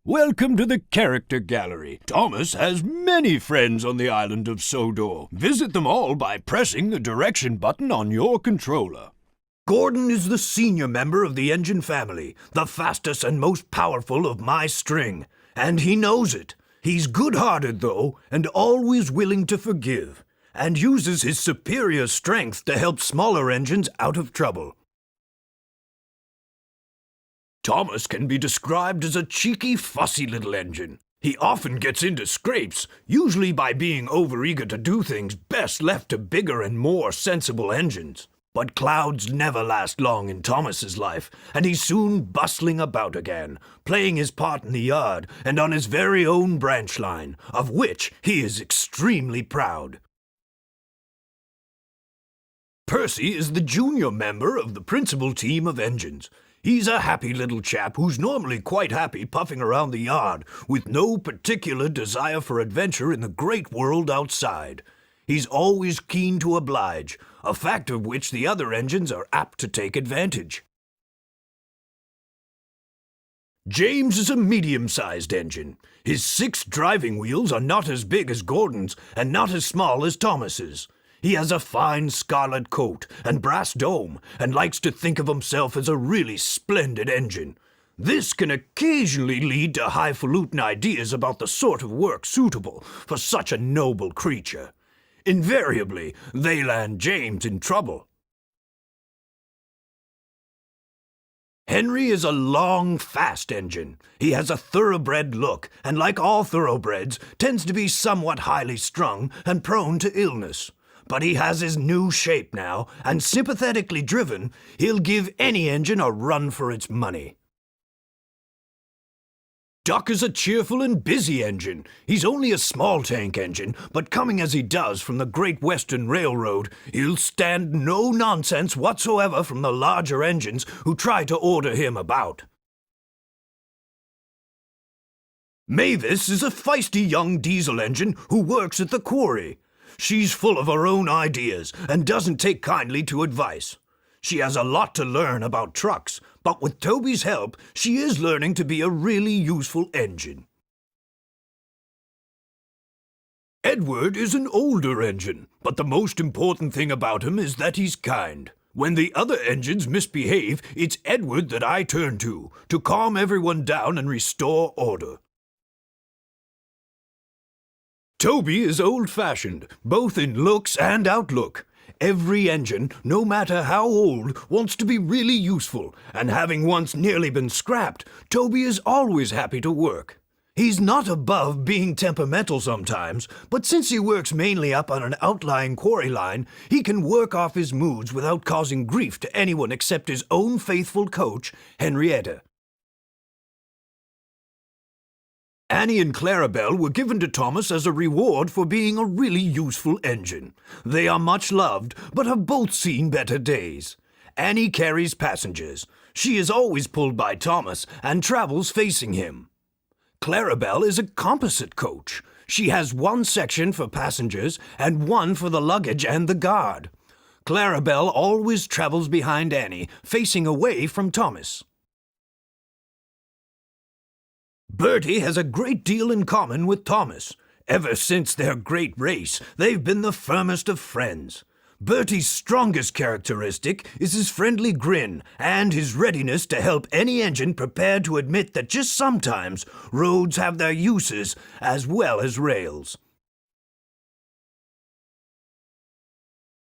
Welcome to the Character Gallery. Thomas has many friends on the island of Sodor. Visit them all by pressing the direction button on your controller. Gordon is the senior member of the engine family, the fastest and most powerful of my string, and he knows it. He's good-hearted, though, and always willing to forgive, and uses his superior strength to help smaller engines out of trouble. Thomas can be described as a cheeky, fussy little engine. He often gets into scrapes, usually by being overeager to do things best left to bigger and more sensible engines. But clouds never last long in Thomas's life, and he's soon bustling about again, playing his part in the yard and on his very own branch line, of which he is extremely proud. Percy is the junior member of the principal team of engines. He's a happy little chap who's normally quite happy puffing around the yard, with no particular desire for adventure in the great world outside. He's always keen to oblige, a fact of which the other engines are apt to take advantage. James is a medium-sized engine. His 6 driving wheels are not as big as Gordon's and not as small as Thomas's. He has a fine scarlet coat and brass dome and likes to think of himself as a really splendid engine. This can occasionally lead to highfalutin ideas about the sort of work suitable for such a noble creature. Invariably, they land James in trouble. Henry is a long, fast engine. He has a thoroughbred look, and like all thoroughbreds, tends to be somewhat highly strung and prone to illness. But he has his new shape now, and sympathetically driven, he'll give any engine a run for its money. Duck is a cheerful and busy engine. He's only a small tank engine, but coming as he does from the Great Western Railroad, he'll stand no nonsense whatsoever from the larger engines who try to order him about. Mavis is a feisty young diesel engine who works at the quarry. She's full of her own ideas and doesn't take kindly to advice. She has a lot to learn about trucks, but with Toby's help, she is learning to be a really useful engine. Edward is an older engine, but the most important thing about him is that he's kind. When the other engines misbehave, it's Edward that I turn to calm everyone down and restore order. Toby is old-fashioned, both in looks and outlook. Every engine, no matter how old, wants to be really useful, and having once nearly been scrapped, Toby is always happy to work. He's not above being temperamental sometimes, but since he works mainly up on an outlying quarry line, he can work off his moods without causing grief to anyone except his own faithful coach, Henrietta. Annie and Clarabelle were given to Thomas as a reward for being a really useful engine. They are much loved, but have both seen better days. Annie carries passengers. She is always pulled by Thomas and travels facing him. Clarabelle is a composite coach. She has one section for passengers and one for the luggage and the guard. Clarabelle always travels behind Annie, facing away from Thomas. Bertie has a great deal in common with Thomas. Ever since their great race, they've been the firmest of friends. Bertie's strongest characteristic is his friendly grin and his readiness to help any engine prepared to admit that just sometimes roads have their uses as well as rails.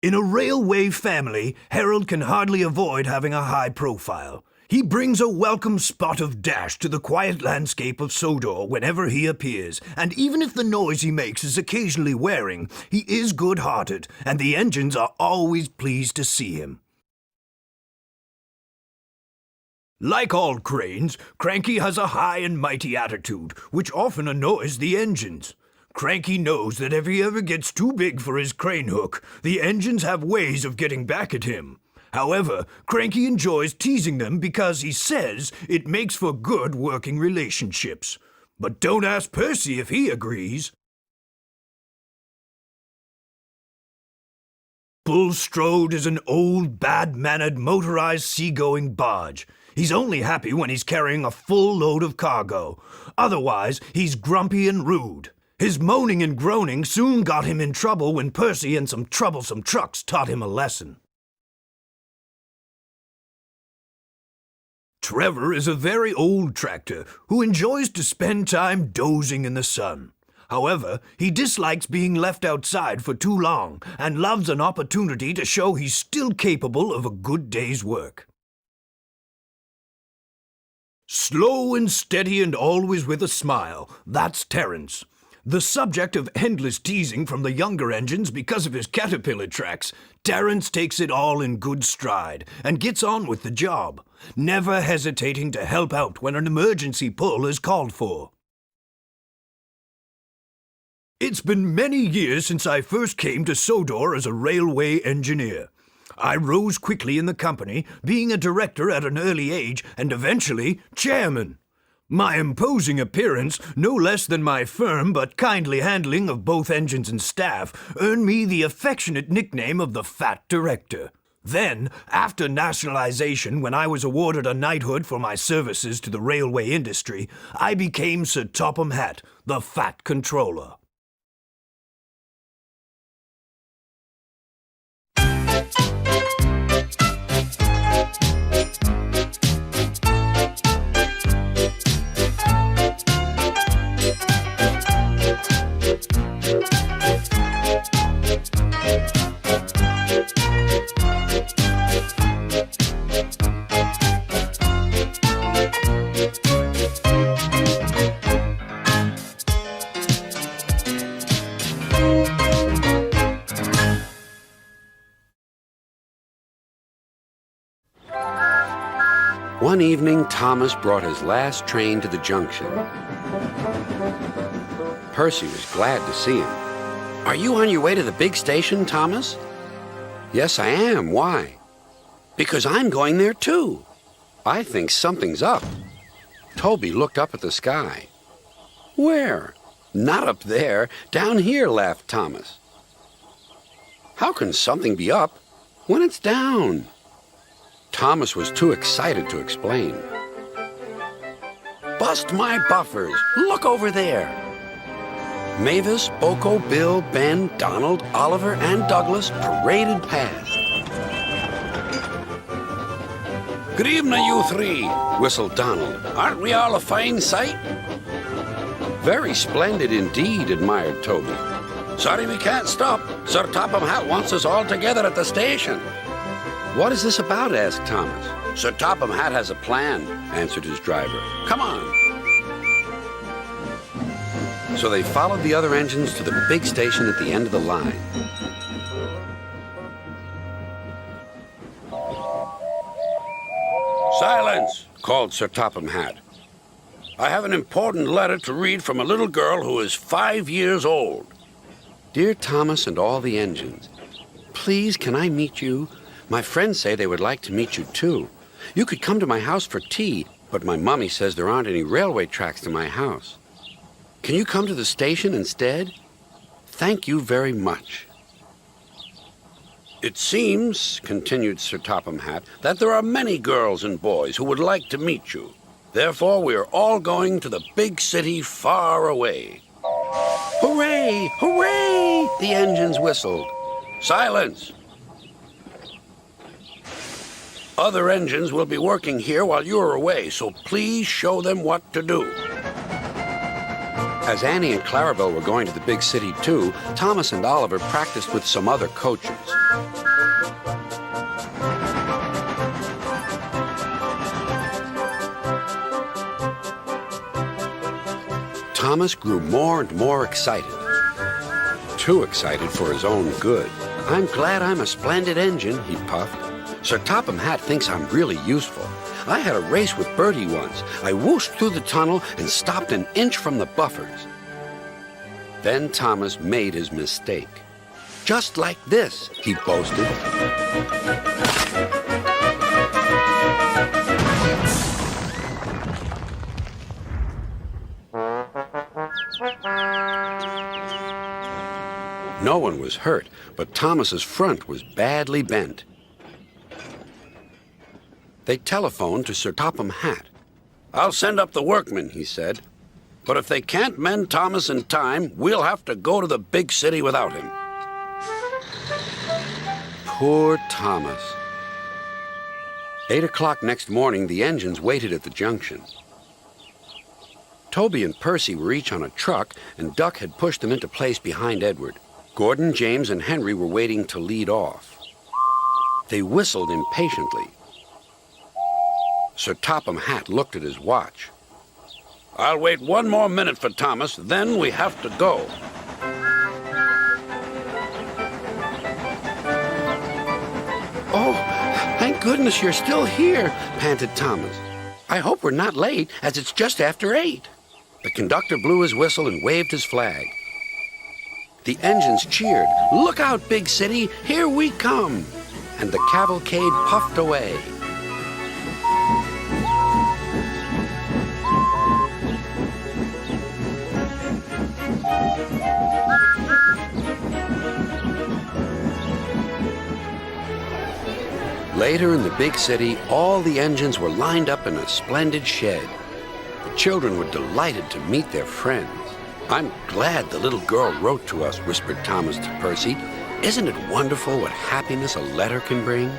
In a railway family, Harold can hardly avoid having a high profile. He brings a welcome spot of dash to the quiet landscape of Sodor whenever he appears, and even if the noise he makes is occasionally wearing, he is good-hearted, and the engines are always pleased to see him. Like all cranes, Cranky has a high and mighty attitude, which often annoys the engines. Cranky knows that if he ever gets too big for his crane hook, the engines have ways of getting back at him. However, Cranky enjoys teasing them because he says it makes for good working relationships. But don't ask Percy if he agrees. Bulstrode is an old, bad-mannered motorized seagoing barge. He's only happy when he's carrying a full load of cargo. Otherwise, he's grumpy and rude. His moaning and groaning soon got him in trouble when Percy and some troublesome trucks taught him a lesson. Trevor is a very old tractor who enjoys to spend time dozing in the sun. However, he dislikes being left outside for too long and loves an opportunity to show he's still capable of a good day's work. Slow and steady and always with a smile, that's Terence. The subject of endless teasing from the younger engines because of his caterpillar tracks, Terence takes it all in good stride and gets on with the job, never hesitating to help out when an emergency pull is called for. It's been many years since I first came to Sodor as a railway engineer. I rose quickly in the company, being a director at an early age and eventually chairman. My imposing appearance, no less than my firm but kindly handling of both engines and staff, earned me the affectionate nickname of the Fat Director. Then, after nationalization, when I was awarded a knighthood for my services to the railway industry, I became Sir Topham Hatt, the Fat Controller. One evening, Thomas brought his last train to the junction. Percy was glad to see him. "Are you on your way to the big station, Thomas?" "Yes, I am. Why?" "Because I'm going there, too. I think something's up." Toby looked up at the sky. "Where?" "Not up there. Down here," laughed Thomas. "How can something be up when it's down?" Thomas was too excited to explain. "Bust my buffers! Look over there!" Mavis, Boko, Bill, Ben, Donald, Oliver, and Douglas paraded past. "Good evening, you three," whistled Donald. "Aren't we all a fine sight?" "Very splendid indeed," admired Toby. "Sorry we can't stop. Sir Topham Hatt wants us all together at the station." "What is this about?" asked Thomas. "Sir Topham Hatt has a plan," answered his driver. "Come on." So they followed the other engines to the big station at the end of the line. "Silence!" called Sir Topham Hatt. "I have an important letter to read from a little girl who is 5 years old." "Dear Thomas and all the engines, please can I meet you? My friends say they would like to meet you too. You could come to my house for tea, but my mummy says there aren't any railway tracks to my house. Can you come to the station instead? Thank you very much." "It seems," continued Sir Topham Hatt, "that there are many girls and boys who would like to meet you. Therefore, we are all going to the big city far away." "Hooray! Hooray!" the engines whistled. "Silence! Other engines will be working here while you are away, so please show them what to do." As Annie and Clarabelle were going to the big city too, Thomas and Oliver practiced with some other coaches. Thomas grew more and more excited. Too excited for his own good. "I'm glad I'm a splendid engine," he puffed. "Sir Topham Hatt thinks I'm really useful. I had a race with Bertie once. I whooshed through the tunnel and stopped an inch from the buffers." Then Thomas made his mistake. "Just like this," he boasted. No one was hurt, but Thomas's front was badly bent. They telephoned to Sir Topham Hatt. "I'll send up the workmen," he said. "But if they can't mend Thomas in time, we'll have to go to the big city without him." Poor Thomas. 8 o'clock next morning, the engines waited at the junction. Toby and Percy were each on a truck, and Duck had pushed them into place behind Edward. Gordon, James, and Henry were waiting to lead off. They whistled impatiently. Sir Topham Hatt looked at his watch. "I'll wait one more minute for Thomas, then we have to go." "Oh, thank goodness you're still here," panted Thomas. "I hope we're not late, as it's just after 8. The conductor blew his whistle and waved his flag. The engines cheered. "Look out, big city, here we come!" And the cavalcade puffed away. Later in the big city, all the engines were lined up in a splendid shed. The children were delighted to meet their friends. "I'm glad the little girl wrote to us," whispered Thomas to Percy. "Isn't it wonderful what happiness a letter can bring?"